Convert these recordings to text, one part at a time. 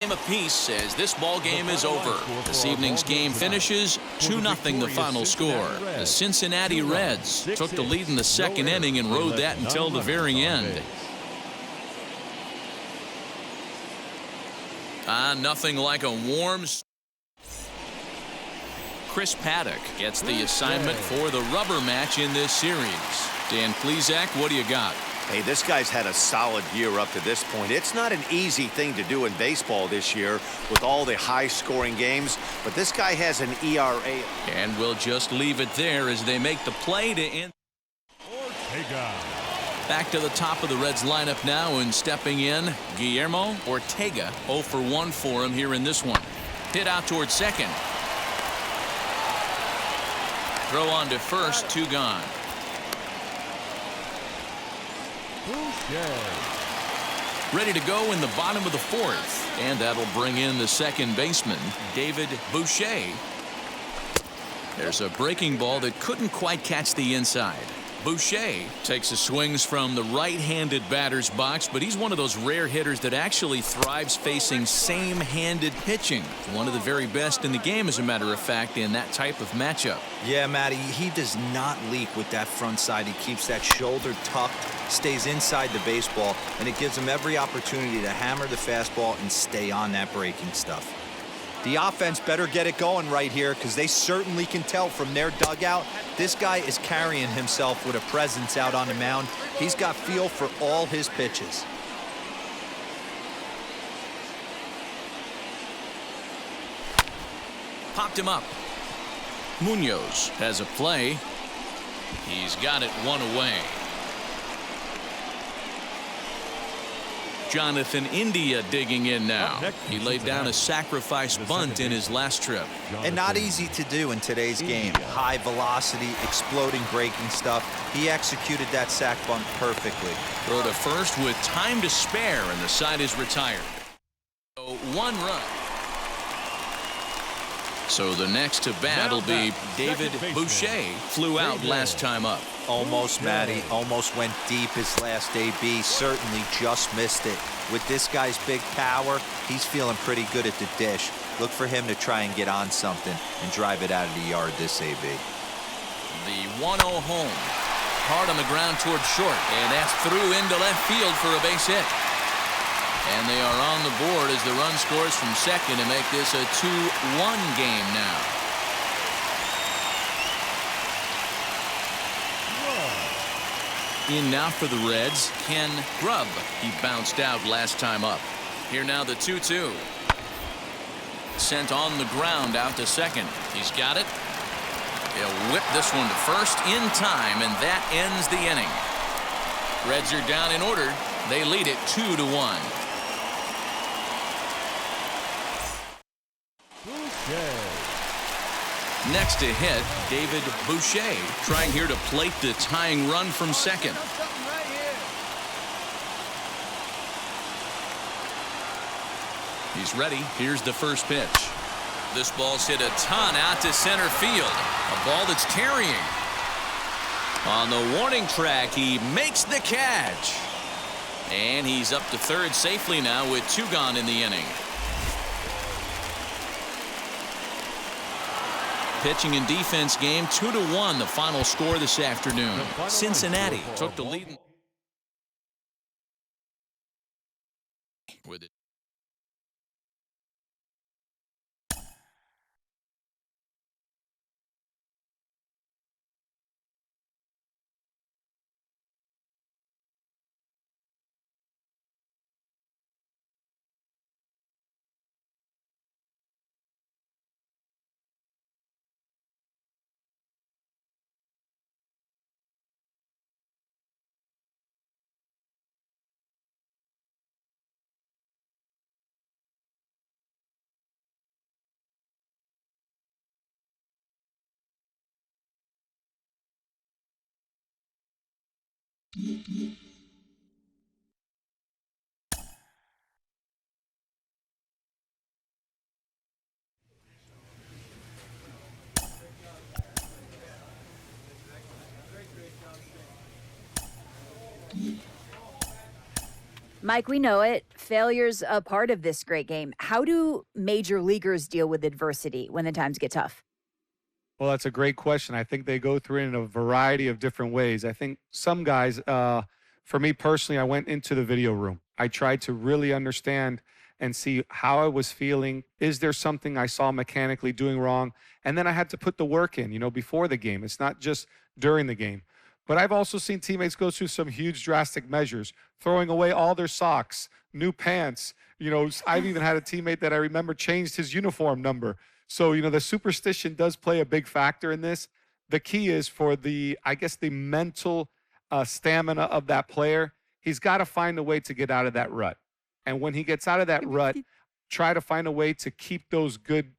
Game apiece as this ball game is over. This evening's game finishes 2-0 the final score. The Cincinnati Reds took the lead in the second inning and rode that until the very end. Nothing like a warm. Chris Paddock gets the assignment for the rubber match in this series. Dan Plesac, what do you got? Hey, this guy's had a solid year up to this point. It's not an easy thing to do in baseball this year with all the high-scoring games, but this guy has an ERA. And we'll just leave it there as they make the play to end. Back to the top of the Reds lineup now, and stepping in, Guillermo Ortega. 0 for 1 for him here in this one. Hit out towards second. Throw on to first, 2 gone. Ready to go in the bottom of the fourth, and that'll bring in the second baseman, David Boucher. There's a breaking ball that couldn't quite catch the inside. Boucher takes the swings from the right-handed batter's box, but he's one of those rare hitters that actually thrives facing same-handed pitching. One of the very best in the game, as a matter of fact, in that type of matchup. Yeah, Matty, he does not leak with that front side. He keeps that shoulder tucked, stays inside the baseball, and it gives him every opportunity to hammer the fastball and stay on that breaking stuff. The offense better get it going right here, because they certainly can tell from their dugout this guy is carrying himself with a presence out on the mound. He's got feel for all his pitches. Popped him up. Munoz has a play. He's got it 1 away. Jonathan India digging in now. He laid down a sacrifice bunt in his last trip. And not easy to do in today's game. High velocity, exploding breaking stuff. He executed that sac bunt perfectly. Throw to first with time to spare, and the side is retired. So 1 run. So the next to bat will be David Boucher. Flew out last time up. Almost, Matty. Almost went deep his last AB. Certainly just missed it. With this guy's big power, he's feeling pretty good at the dish. Look for him to try and get on something and drive it out of the yard this AB. The 1-0 home. Hard on the ground towards short. And that's through into left field for a base hit. And they are on the board as the run scores from second to make this a 2-1 game now. In now for the Reds, Ken Grubb. He bounced out last time up. Here now the 2-2. Sent on the ground out to second. He's got it. He'll whip this one to first in time, and that ends the inning. Reds are down in order. They lead it 2-1. Next to hit, David Boucher, trying here to plate the tying run from second. He's ready. Here's the first pitch. This ball's hit a ton out to center field. A ball that's carrying. On the warning track, he makes the catch. And he's up to third safely now with 2 gone in the inning. Pitching and defense game 2-1 the final score this afternoon. Cincinnati took the lead with it. Mike, we know it. Failure's a part of this great game. How do major leaguers deal with adversity when the times get tough? Well, that's a great question. I think they go through it in a variety of different ways. I think some guys, for me personally, I went into the video room. I tried to really understand and see how I was feeling. Is there something I saw mechanically doing wrong? And then I had to put the work in, before the game. It's not just during the game. But I've also seen teammates go through some huge drastic measures, throwing away all their socks, new pants. I've even had a teammate that I remember changed his uniform number. So, the superstition does play a big factor in this. The key is for the mental stamina of that player. He's got to find a way to get out of that rut. And when he gets out of that rut, try to find a way to keep those good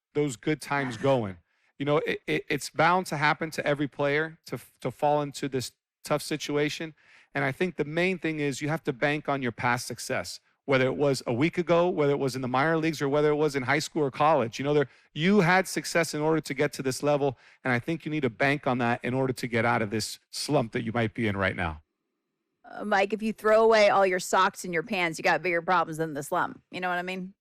times going. It's bound to happen to every player to fall into this tough situation. And I think the main thing is you have to bank on your past success, whether it was a week ago, whether it was in the minor leagues, or whether it was in high school or college. You had success in order to get to this level, and I think you need to bank on that in order to get out of this slump that you might be in right now. Mike, if you throw away all your socks and your pants, you got bigger problems than the slump. You know what I mean?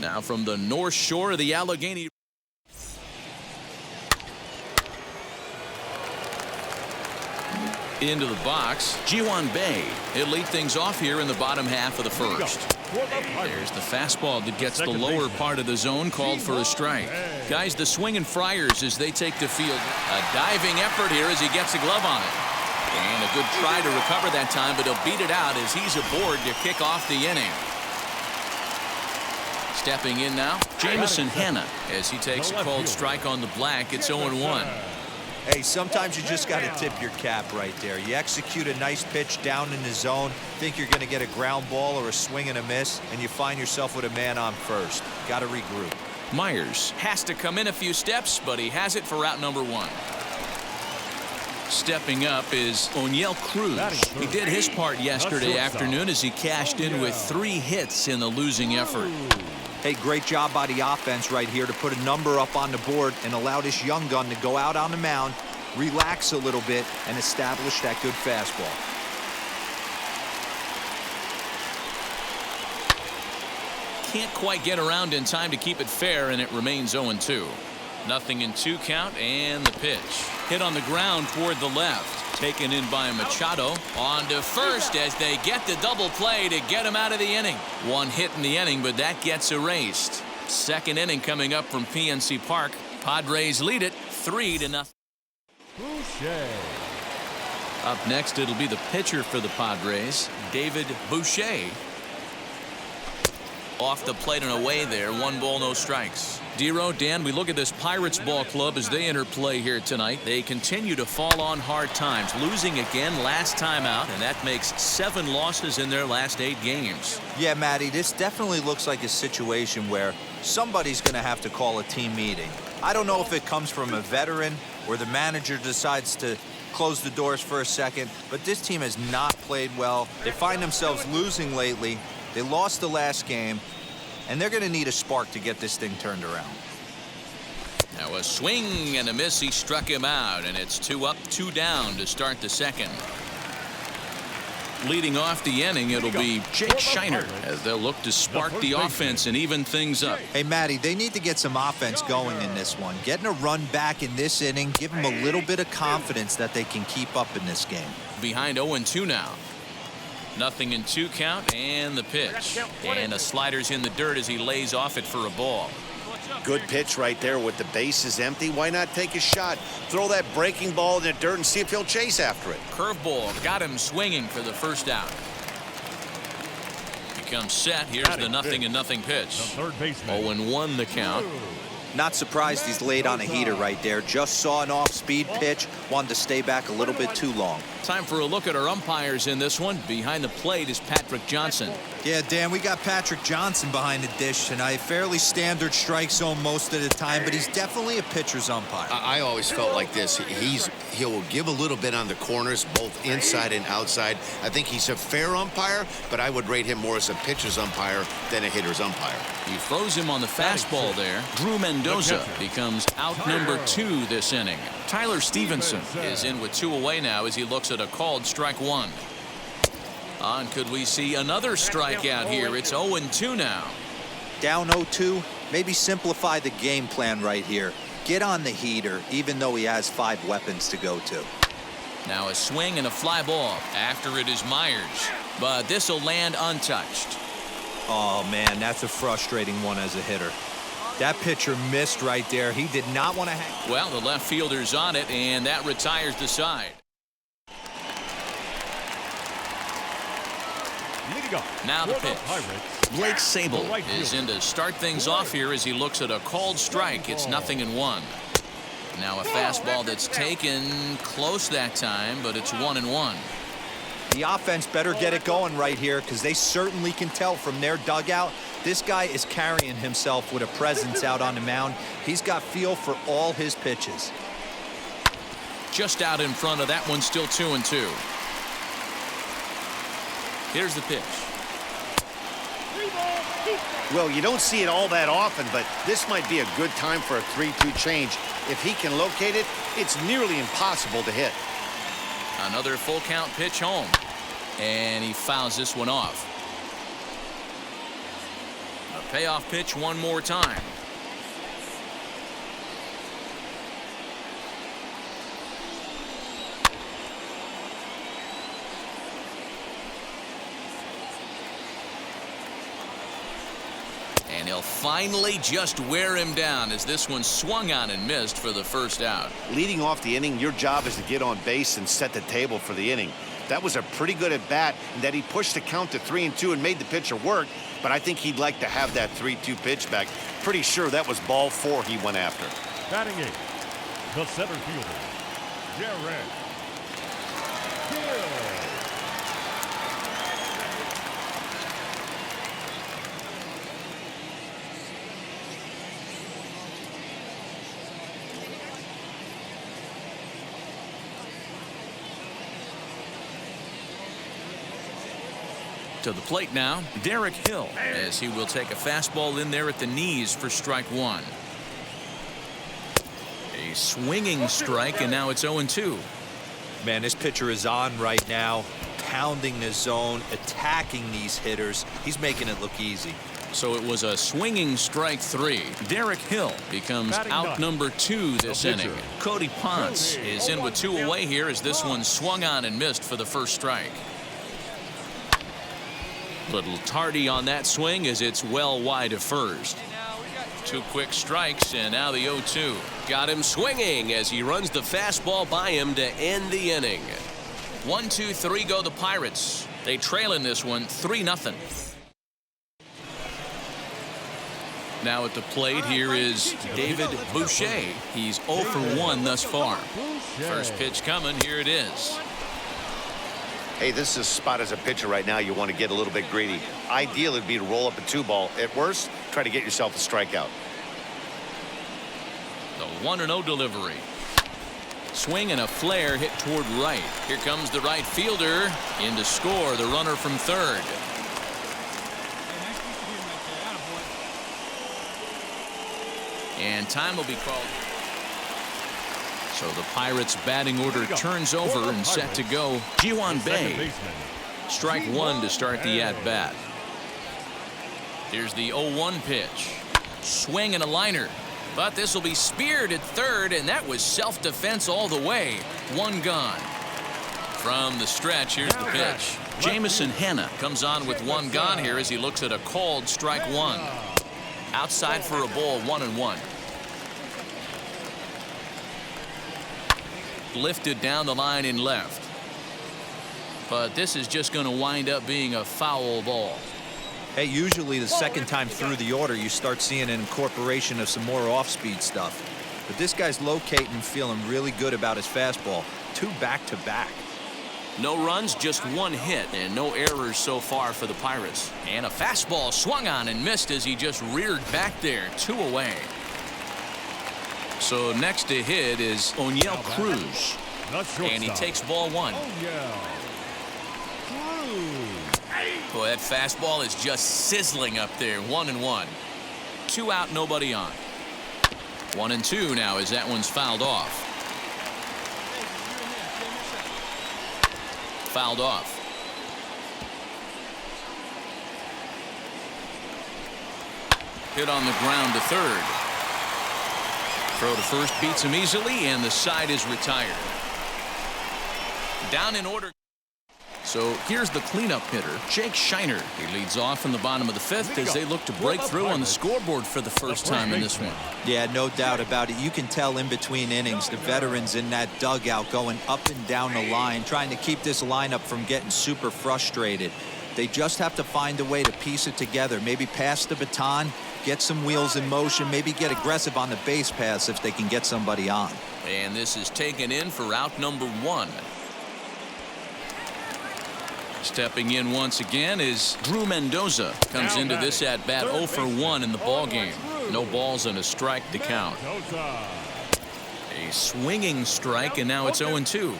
Now from the north shore of the Allegheny. Into the box, Ji-hwan Bae. He'll lead things off here in the bottom half of the first. There's the fastball that gets the lower part of the zone called for a strike. Guys, the swinging Friars as they take the field. A diving effort here as he gets a glove on it. And a good try to recover that time, but he'll beat it out as he's aboard to kick off the inning. Stepping in now, Jamison Hanna as he takes a called strike on the black. It's 0-1. Hey, sometimes you just got to tip your cap right there. You execute a nice pitch down in the zone, think you're going to get a ground ball or a swing and a miss, and you find yourself with a man on first. Got to regroup. Myers has to come in a few steps, but he has it for route number 1. Stepping up is O'Neill Cruz. He did his part yesterday afternoon as he cashed in with 3 hits in the losing effort. Hey, great job by the offense right here to put a number up on the board and allow this young gun to go out on the mound, relax a little bit, and establish that good fastball. Can't quite get around in time to keep it fair, and it remains 0-2. Nothing in 2 count, and the pitch. Hit on the ground toward the left. Taken in by Machado. On to first as they get the double play to get him out of the inning. One hit in the inning, but that gets erased. Second inning coming up from PNC Park. Padres lead it 3-0. Up next, it'll be the pitcher for the Padres, David Boucher. Off the plate and away there. 1 ball, no strikes. Dero, Dan, we look at this Pirates ball club as they enter play here tonight. They continue to fall on hard times, losing again last time out, and that makes 7 losses in their last 8 games. Yeah, Matty, this definitely looks like a situation where somebody's going to have to call a team meeting. I don't know if it comes from a veteran or the manager decides to close the doors for a second, but this team has not played well. They find themselves losing lately. They lost the last game, and they're going to need a spark to get this thing turned around. Now a swing and a miss. He struck him out, and it's 2 up, 2 down to start the second. Leading off the inning, it'll be Jake Shiner as they'll look to spark the offense and even things up. Hey, Matty, they need to get some offense going in this one. Getting a run back in this inning, give them a little bit of confidence that they can keep up in this game. Behind 0-2 now. 0-2 count, and the pitch. And a slider's in the dirt as he lays off it for a ball. Good pitch right there with the bases empty. Why not take a shot? Throw that breaking ball in the dirt and see if he'll chase after it. Curveball got him swinging for the first out. He comes set. Here's the 0-0 pitch. 0-1 the count. Not surprised he's laid on a heater right there. Just saw an off-speed pitch. Wanted to stay back a little bit too long. Time for a look at our umpires in this one. Behind the plate is Patrick Johnson. Yeah, Dan, we got Patrick Johnson behind the dish tonight. Fairly standard strike zone most of the time, but he's definitely a pitcher's umpire. I always felt like this. He'll give a little bit on the corners, both inside and outside. I think he's a fair umpire, but I would rate him more as a pitcher's umpire than a hitter's umpire. He throws him on the fastball there. Drew Mendoza becomes out number 2 this inning. Tyler Stevenson is in with 2 away now as he looks at a called strike 1. On, could we see another strikeout here? It's 0-2 now. Down 0-2, maybe simplify the game plan right here. Get on the heater, even though he has 5 weapons to go to. Now a swing and a fly ball. After it is Myers, but this will land untouched. Oh, man, that's a frustrating one as a hitter. That pitcher missed right there. He did not want to hang. Well, the left fielder's on it, and that retires the side. Now the pitch. Blake Sable is in to start things off here as he looks at a called strike. It's 0-1. Now a fastball that's taken close that time, but it's 1-1. The offense better get it going right here because they certainly can tell from their dugout. This guy is carrying himself with a presence out on the mound. He's got feel for all his pitches. Just out in front of that one, still 2-2. Here's the pitch. Well, you don't see it all that often, but this might be a good time for a 3-2 change. If he can locate it, it's nearly impossible to hit. Another full count pitch home, and he fouls this one off. A payoff pitch one more time. And he'll finally just wear him down as this one swung on and missed for the first out. Leading off the inning, your job is to get on base and set the table for the inning. That was a pretty good at bat in that he pushed the count to 3-2 and made the pitcher work, but I think he'd like to have that 3-2 pitch back. Pretty sure that was ball 4 he went after. Batting 8, the center fielder, Garrett. To the plate now, Derek Hill, as he will take a fastball in there at the knees for strike 1. A swinging strike, and now it's 0-2. Man, this pitcher is on right now, pounding the zone, attacking these hitters. He's making it look easy. So it was a swinging strike 3. Derek Hill becomes out number 2 this inning. Cody Ponce is in with 2 away here as this one swung on and missed for the first strike. Little tardy on that swing as it's well wide of first. 2 quick strikes and now the 0-2. Got him swinging as he runs the fastball by him to end the inning. 1, 2, 3 go the Pirates. They trail in this one 3-0. Now at the plate here is David Boucher. He's 0 for 1 thus far. First pitch coming. Here it is. Hey, this is a spot as a pitcher right now you want to get a little bit greedy. Ideal would be to roll up a 2-ball. At worst, try to get yourself a strikeout. The 1-0 delivery. Swing and a flare hit toward right. Here comes the right fielder in to score the runner from third. And time will be called. So the Pirates batting order turns over and set to go. Ji-hwan Bae. Strike 1 to start the at-bat. Here's the 0-1 pitch. Swing and a liner. But this will be speared at third, and that was self-defense all the way. 1 gone. From the stretch, here's the pitch. Jamison Hanna comes on with 1 gone here as he looks at a called strike 1. Outside for a ball, 1-1. Lifted down the line in left. But this is just going to wind up being a foul ball. Hey, usually the second time through the order, you start seeing an incorporation of some more off-speed stuff. But this guy's locating and feeling really good about his fastball. 2 back-to-back. No runs, just 1 hit, and no errors so far for the Pirates. And a fastball swung on and missed as he just reared back there. 2 away. So next to hit is O'Neill Cruz. And he takes ball 1. Boy, that fastball is just sizzling up there. 1-1. 2 out, nobody on. 1-2 now as that one's fouled off. Fouled off. Hit on the ground to third. Throw to first beats him easily, and the side is retired. Down in order. So here's the cleanup hitter, Jake Shiner. He leads off in the bottom of the 5th as they look to break through on the scoreboard for the first time in this one. Yeah, no doubt about it. You can tell in between innings, the veterans in that dugout going up and down the line, trying to keep this lineup from getting super frustrated. They just have to find a way to piece it together, maybe pass the baton, get some wheels in motion, maybe get aggressive on the base pass if they can get somebody on. And this is taken in for out number 1. Stepping in once again is Drew Mendoza. Comes into this at bat 0 for 1 in the ball game. No balls and a strike to count. A swinging strike, and now it's 0-2.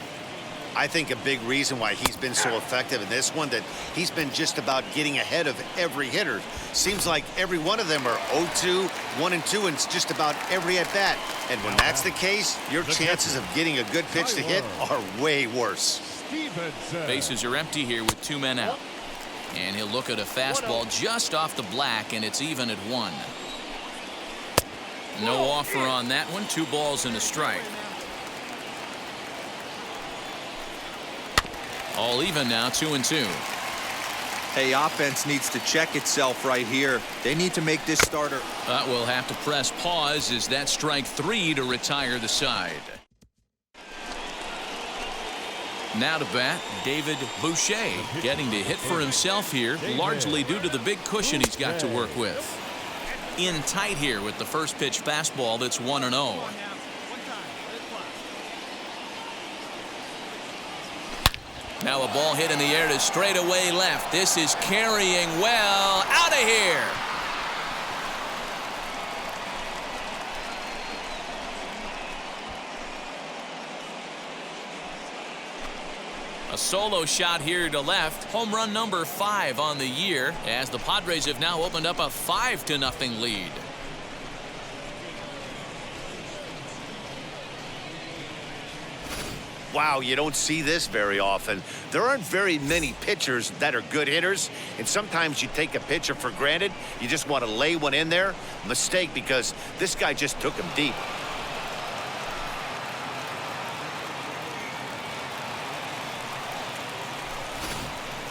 I think a big reason why he's been so effective in this one, that he's been just about getting ahead of every hitter. Seems like every one of them are 0-2, 1-2, and it's just about every at bat. And when that's the case, your chances of getting a good pitch to hit are way worse. Bases are empty here with 2 men out. And he'll look at a fastball just off the black, and it's even at 1. No offer on that one. 2 balls and a strike. All even now, 2-2. Hey, offense needs to check itself right here. They need to make this starter. We'll have to press pause as that strike 3 to retire the side. Now to bat, David Boucher, getting to hit for himself here, largely due to the big cushion he's got to work with. In tight here with the first pitch fastball that's 1-0. Now a ball hit in the air to straightaway left. This is carrying well. Out of here. A solo shot here to left. Home run number 5 on the year, as the Padres have now opened up a 5-0 lead. Wow, you don't see this very often. There aren't very many pitchers that are good hitters, and sometimes you take a pitcher for granted. You just want to lay one in there. Mistake, because this guy just took him deep.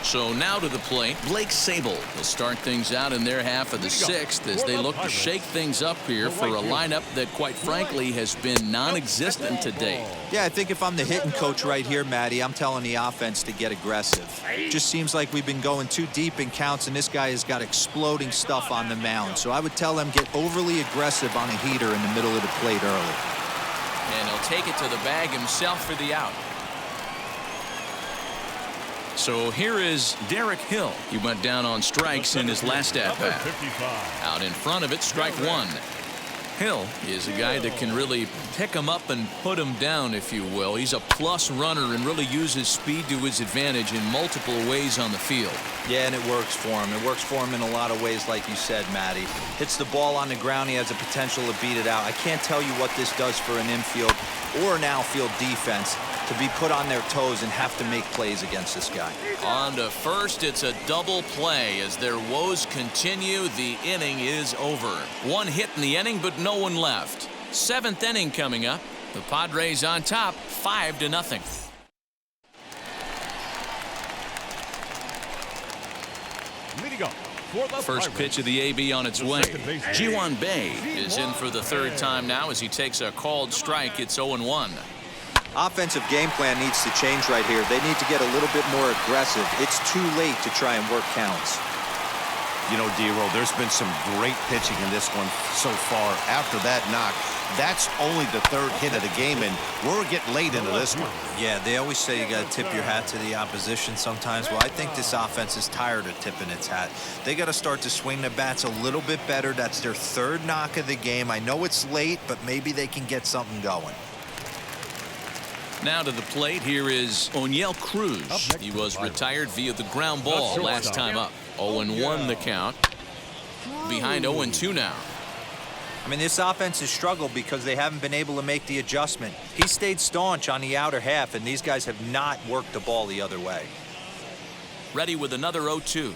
So now to the plate, Blake Sable will start things out in their half of the sixth as they look to shake things up here for a lineup that, quite frankly, has been non-existent today. Yeah, I think if I'm the hitting coach right here, Matty, I'm telling the offense to get aggressive. Just seems like we've been going too deep in counts, and this guy has got exploding stuff on the mound. So I would tell him get overly aggressive on a heater in the middle of the plate early. And he'll take it to the bag himself for the out. So here is Derek Hill. He went down on strikes in his last at-bat. Out in front of it, strike one. Hill is a guy that can really pick him up and put him down, if you will. He's a plus runner and really uses speed to his advantage in multiple ways on the field. Yeah, and it works for him. It works for him in a lot of ways, like you said, Matty. Hits the ball on the ground. He has the potential to beat it out. I can't tell you what this does for an infield or an outfield defense to be put on their toes and have to make plays against this guy. On to first, it's a double play as their woes continue. The inning is over. One hit in the inning, but no one left. Seventh inning coming up. The Padres on top, 5-0. Leading up for the First Pirates, pitch of the AB on its the way. second baseman, Ji-hwan Bae is in for the third time now as he takes a called strike. It's 0-1. Offensive game plan needs to change right here. They need to get a little bit more aggressive. It's too late to try and work counts. You know, D-Roll, there's been some great pitching in this one so far. After that knock, that's only the third hit of the game, and we're getting late into this one. Yeah, they always say you got to tip your hat to the opposition sometimes. Well, I think this offense is tired of tipping its hat. They got to start to swing the bats a little bit better. That's their third knock of the game. I know it's late, but maybe they can get something going. Now to the plate, here is Oniel Cruz. He was retired via the ground ball last time up. 0-1 the count. Behind 0-2 now. I mean, this offense has struggled because they haven't been able to make the adjustment. He stayed staunch on the outer half, and these guys have not worked the ball the other way. Ready with another 0-2.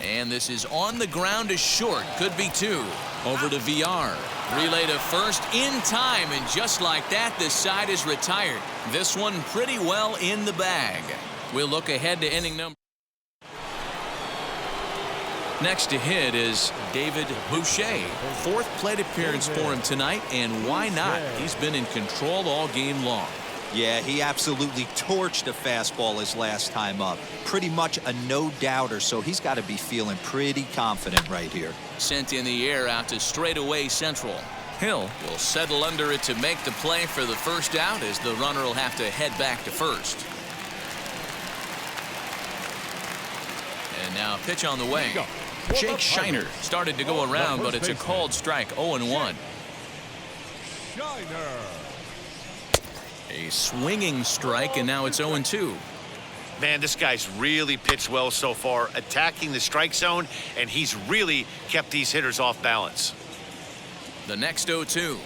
And this is on the ground to short. Could be two. Over to VR. Relay to first in time, and just like that, the side is retired. This one pretty well in the bag. We'll look ahead to inning number. Next to hit is David Boucher. Fourth plate appearance for him tonight, and why not? He's been in control all game long. Yeah, he absolutely torched the fastball his last time up. Pretty much a no-doubter, so he's got to be feeling pretty confident right here. Sent in the air out to straightaway central. Hill will settle under it to make the play for the first out as the runner will have to head back to first. And now pitch on the way. Jake Shiner started to go around, but it's a called strike. 0-1. A swinging strike, and now it's 0-2. Man, this guy's really pitched well so far, attacking the strike zone, and he's really kept these hitters off balance. The next 0-2.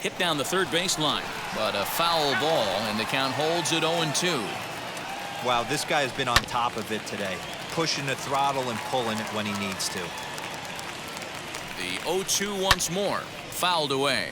Hit down the third baseline, but a foul ball, and the count holds at 0-2. Wow, this guy has been on top of it today, pushing the throttle and pulling it when he needs to. The 0-2 once more, fouled away.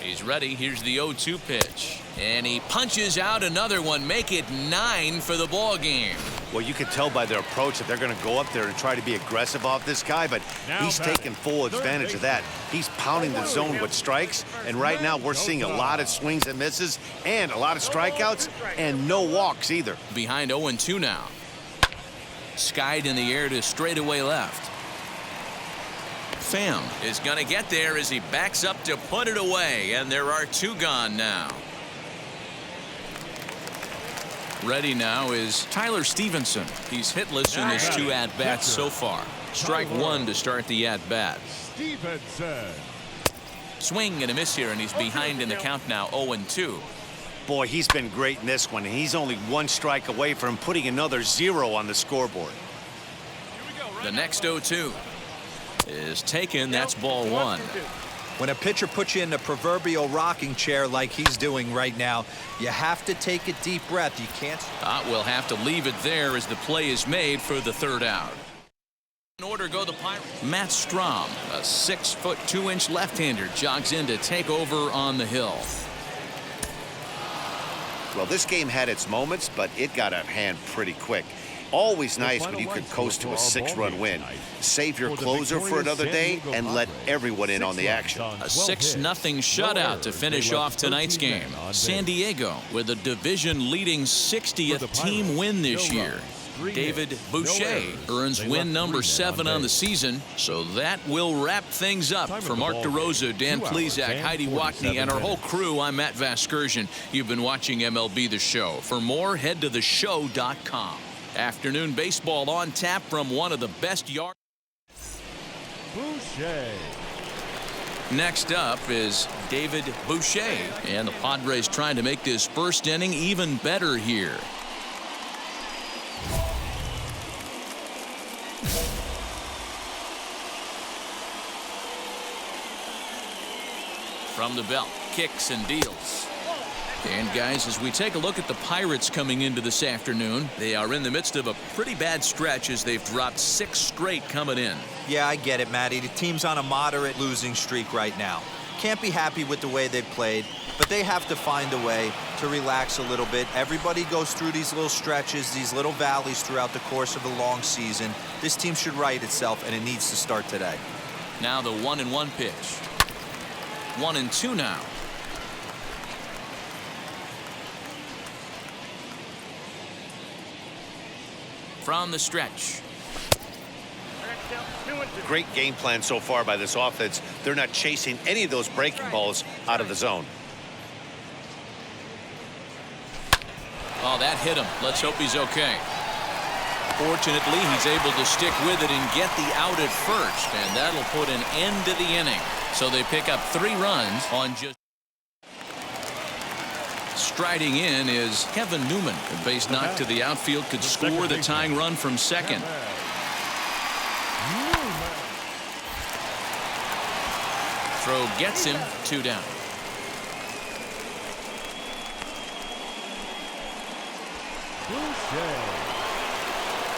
He's ready. Here's the 0-2 pitch. And he punches out another one. Make it 9 for the ball game. Well, you can tell by their approach that they're going to go up there and try to be aggressive off this guy, but he's taking full advantage of that. He's pounding the zone with strikes, and right now we're seeing a lot of swings and misses and a lot of strikeouts and no walks either. Behind 0-2 now. Skied in the air to straightaway left. Pham is going to get there as he backs up to put it away, and there are two gone now. Ready now is Tyler Stevenson. He's hitless in his two at-bats so far. Strike one to start the at-bat. Stevenson. Swing and a miss here, and he's behind in the count now, 0-2. Boy, he's been great in this one, and he's only one strike away from putting another 0 on the scoreboard. The next 0-2 is taken. That's ball one. When a pitcher puts you in the proverbial rocking chair like he's doing right now, you have to take a deep breath. You can't. We'll have to leave it there as the play is made for the third out. In order go the Pirates. Matt Strom, a 6'2" left-hander, jogs in to take over on the hill. Well, this game had its moments, but it got out of hand pretty quick. Always nice when you can coast to a 6-run win. Save your closer for another day and let everyone in on the action. A 6-0 shutout to finish off tonight's game. San Diego with a division-leading 60th team win this year. David Boucher earns win number 7 on the season, so that will wrap things up. For Mark DeRosa, Dan Plesac, Heidi Watney, and our whole crew, I'm Matt Vasgersian. You've been watching MLB The Show. For more, head to theshow.com. Afternoon baseball on tap from one of the best yards. Boucher. Next up is David Boucher, and the Padres trying to make this first inning even better here. From the belt, kicks and deals. And guys, as we take a look at the Pirates coming into this afternoon, they are in the midst of a pretty bad stretch as they've dropped 6 straight coming in. Yeah, I get it, Matty. The team's on a moderate losing streak right now. Can't be happy with the way they've played, but they have to find a way to relax a little bit. Everybody goes through these little stretches, these little valleys throughout the course of a long season. This team should right itself, and it needs to start today. Now the 1-1 pitch. 1-2 now. From the stretch. Great game plan so far by this offense. They're not chasing any of those breaking balls out of the zone. Oh, that hit him. Let's hope he's okay. Fortunately, he's able to stick with it and get the out at first, and that'll put an end to the inning. So they pick up 3 runs on just. Striding in is Kevin Newman. A base knock to the outfield could score the tying run from second. Throw gets him, 2 down.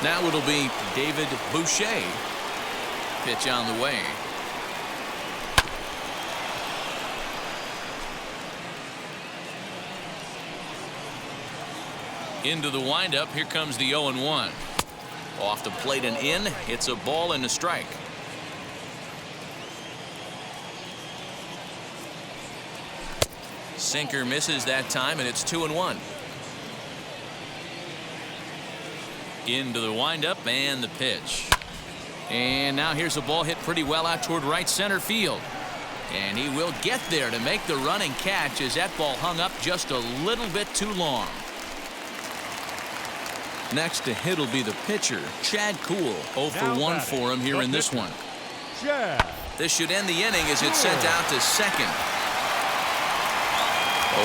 Now it'll be David Boucher. Pitch on the way. Into the windup. Here comes the 0-1. Off the plate and in. It's a ball and a strike. Sinker misses that time, and it's 2-1. Into the windup and the pitch. And now here's a ball hit pretty well out toward right center field. And he will get there to make the running catch as that ball hung up just a little bit too long. Next to hit will be the pitcher, Chad Kuhl. 0 for 1 for him here in this one. This should end the inning as it's sent out to second.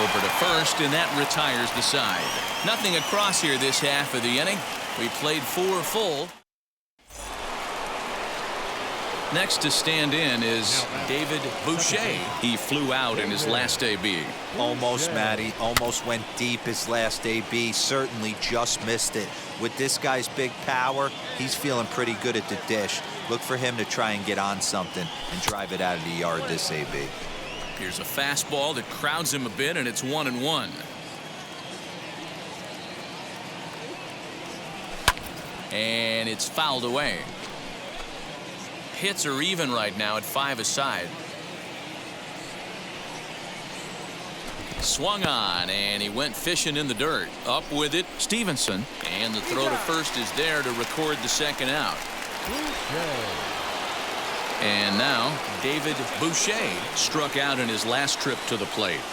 Over to first, and that retires the side. Nothing across here this half of the inning. We played 4 full. Next to stand in is David Boucher. He flew out in his last AB. Almost, Matty. Almost went deep his last AB. Certainly just missed it. With this guy's big power, he's feeling pretty good at the dish. Look for him to try and get on something and drive it out of the yard this AB. Here's a fastball that crowds him a bit, and it's 1-1. And it's fouled away. Hits are even right now at 5 aside. Swung on, and he went fishing in the dirt. Up with it, Stevenson. And the throw to first is there to record the second out. And now David Boucher struck out in his last trip to the plate.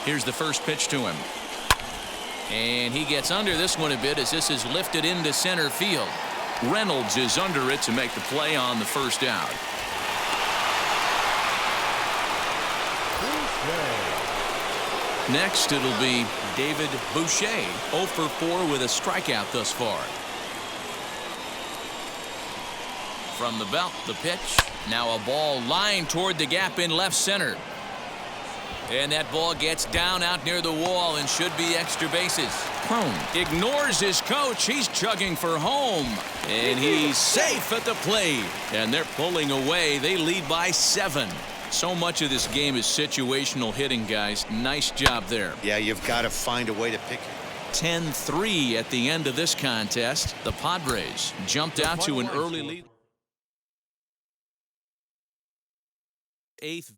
Here's the first pitch to him. And he gets under this one a bit as this is lifted into center field. Reynolds is under it to make the play on the first out. Next, it'll be David Boucher, 0 for 4 with a strikeout thus far. From the belt, the pitch. Now a ball lined toward the gap in left center. And that ball gets down out near the wall and should be extra bases. Crone ignores his coach. He's chugging for home. And he's safe at the plate. And they're pulling away. They lead by 7. So much of this game is situational hitting, guys. Nice job there. Yeah, you've got to find a way to pick it. 10-3 at the end of this contest. The Padres jumped out to an early lead. 8th.